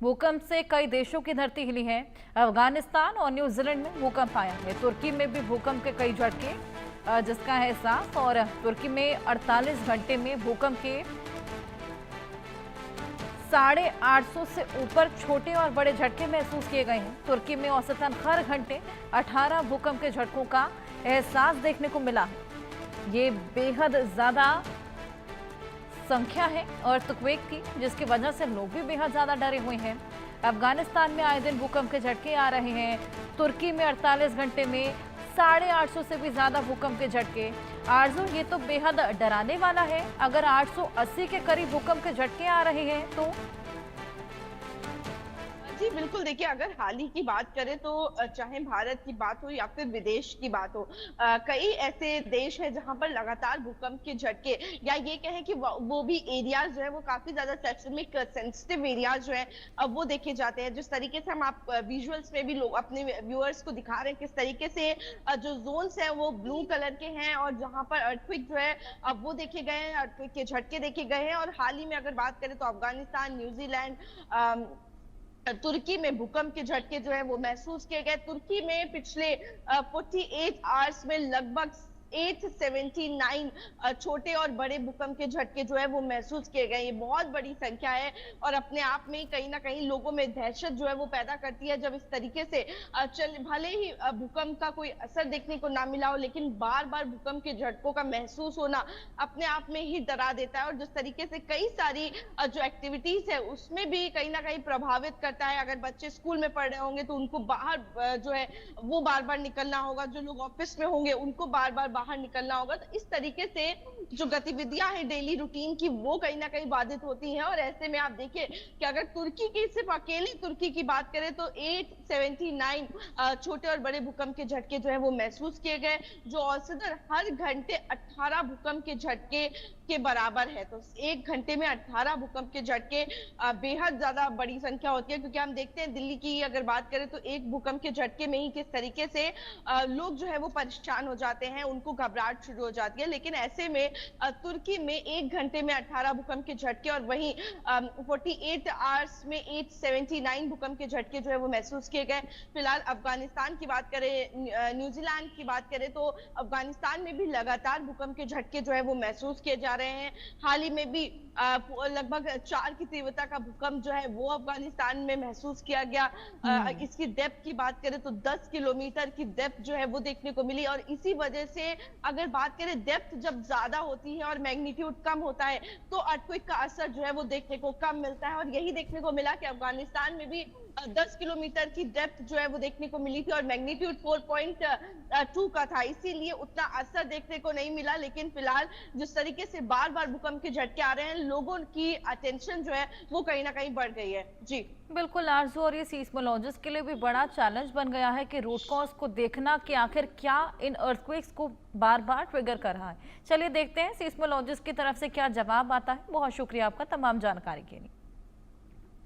भूकंप से कई देशों की धरती हिली है। अफगानिस्तान और न्यूजीलैंड में भूकंप आया है। तुर्की में भी भूकंप के कई झटके, जिसका है एहसास। और तुर्की में 48 घंटे में भूकंप के 850 से ऊपर छोटे और बड़े झटके महसूस किए गए हैं। तुर्की में औसतन हर घंटे 18 भूकंप के झटकों का एहसास देखने को मिला है। ये बेहद ज्यादा संख्या है अर्थक्वेक की, जिसकी वजह से लोग भी बेहद ज्यादा डरे हुए हैं। अफगानिस्तान में आए दिन भूकंप के झटके आ रहे हैं। तुर्की में 48 घंटे में 850 से भी ज्यादा भूकंप के झटके। आरजू, ये तो बेहद डराने वाला है। अगर 880 के करीब भूकंप के झटके आ रहे हैं तो जी बिल्कुल, देखिए अगर हाल ही की बात करें तो चाहे भारत की बात हो या फिर विदेश की बात हो, कई ऐसे देश हैं जहां पर लगातार भूकंप के झटके, या ये कहें कि वो भी एरियाज जो है वो काफी ज्यादा सेस्मिक सेंसिटिव एरियाज जो है वो देखे जाते हैं। जिस तरीके से हम आप विजुअल्स में भी लोग अपने व्यूअर्स को दिखा रहे हैं किस तरीके से जो जोन्स हैं वो ब्लू कलर के हैं और जहां पर अर्थक्वेक जो है अब वो देखे गए हैं, अर्थक्वेक के झटके देखे गए हैं। और हाल ही में अगर बात करें तो अफगानिस्तान, न्यूजीलैंड, तुर्की में भूकंप के झटके जो है वो महसूस किए गए। तुर्की में पिछले 48 आवर्स में लगभग 879 छोटे और बड़े भूकंप के झटके जो है वो महसूस किए गए। ये बहुत बड़ी संख्या है और अपने आप में कहीं ना कहीं लोगों में दहशत जो है वो पैदा करती है जब इस तरीके से भले ही भूकंप का कोई असर देखने को ना मिला हो, लेकिन बार बार भूकंप के झटकों का महसूस होना अपने आप में ही डरा देता है। और जिस तरीके से कई सारी जो एक्टिविटीज है उसमें भी कहीं ना कहीं प्रभावित करता है। अगर बच्चे स्कूल में पढ़ रहे होंगे तो उनको बाहर जो है वो बार बार निकलना होगा, जो लोग ऑफिस में होंगे उनको बार बार बाहर निकलना होगा। तो इस तरीके से जो गतिविधियां हैं डेली रूटीन की वो कहीं ना कहीं बाधित होती हैं। और ऐसे में आप देखिए कि अगर तुर्की की, सिर्फ अकेले तुर्की की बात करें तो 879 छोटे और बड़े भूकंप के झटके जो है वो महसूस किए गए, जो औसतन हर घंटे 18 भूकंप के झटके के बराबर है। तो एक घंटे में 18 भूकंप के झटके बेहद ज्यादा बड़ी संख्या होती है, क्योंकि हम देखते हैं दिल्ली की अगर बात करें तो एक भूकंप के झटके में ही किस तरीके से लोग जो है वो परेशान हो जाते हैं, उनको घबराहट शुरू हो जाती है। लेकिन ऐसे में तुर्की में एक घंटे में 18 भूकंप के झटके और वहीं 48 आवर्स में 879 भूकंप के झटके जो है वो महसूस किए गए। फिलहाल अफगानिस्तान की बात करें, न्यूजीलैंड की बात करें तो अफगानिस्तान में भी लगातार भूकंप के झटके जो है वो महसूस किए जा रहे हैं। हाल ही में भी लगभग 4 की तीव्रता का भूकंप जो है वो अफगानिस्तान में महसूस किया गया। इसकी डेप्थ की बात करें तो 10 किलोमीटर की डेप्थ जो है वो देखने को मिली। और इसी वजह से अगर बात करें, डेप्थ जब ज्यादा होती है और मैग्नीट्यूड कम होता है तो अर्थक्वेक का असर जो है वो देखने को कम मिलता है। और यही देखने को मिला कि अफगानिस्तान में भी 10 किलोमीटर की डेप्थ जो है वो देखने को मिली थी और मैग्नीट्यूड 4.2 का था, इसीलिए उतना असर देखने को नहीं मिला। लेकिन फिलहाल जिस तरीके से बार बार भूकंप के झटके आ रहे हैं, लोगों की अटेंशन जो है वो कहीं ना कहीं बढ़ गई है। जी बिल्कुल आरजू, और ये सीस्मोलॉजिस्ट के लिए भी बड़ा चैलेंज बन गया है कि रूट कॉज को देखना कि आखिर क्या इन अर्थक्वेक्स को बार बार ट्रिगर कर रहा है। चलिए देखते हैं सीस्मोलॉजिस्ट की तरफ से क्या जवाब आता है। बहुत शुक्रिया आपका तमाम जानकारी के लिए।